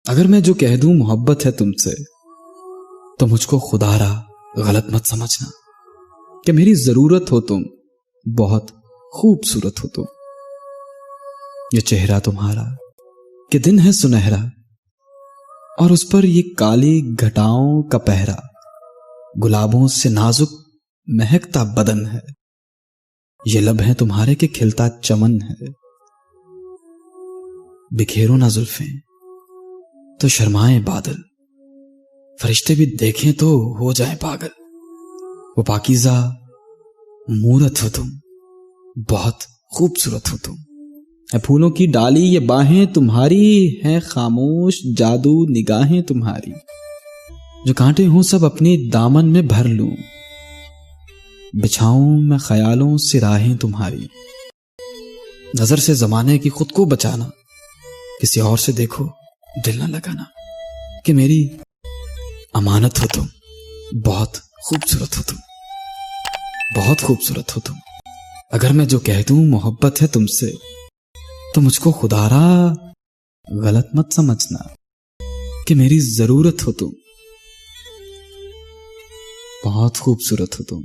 اگر میں جو کہہ دوں محبت ہے تم سے تو مجھ کو خدا را غلط مت سمجھنا کہ میری ضرورت ہو تم، بہت خوبصورت ہو تم۔ یہ چہرہ تمہارا کہ دن ہے سنہرا، اور اس پر یہ کالی گھٹاؤں کا پہرا، گلابوں سے نازک مہکتا بدن ہے، یہ لب ہیں تمہارے کہ کھلتا چمن ہے۔ بکھیرو نہ زلفیں تو شرمائیں بادل، فرشتے بھی دیکھیں تو ہو جائیں پاگل۔ وہ پاکیزہ مورت ہو تم، بہت خوبصورت ہو تم۔ اے پھولوں کی ڈالی یہ باہیں تمہاری ہیں، خاموش جادو نگاہیں تمہاری، جو کانٹے ہوں سب اپنی دامن میں بھر لوں، بچھاؤں میں خیالوں سے راہیں تمہاری۔ نظر سے زمانے کی خود کو بچانا، کسی اور سے دیکھو دل نہ لگانا، کہ میری امانت ہو تم، بہت خوبصورت ہو تم، بہت خوبصورت ہو تم۔ اگر میں جو کہہ دوں محبت ہے تم سے تو مجھ کو خدا را غلط مت سمجھنا کہ میری ضرورت ہو تم، بہت خوبصورت ہو تم۔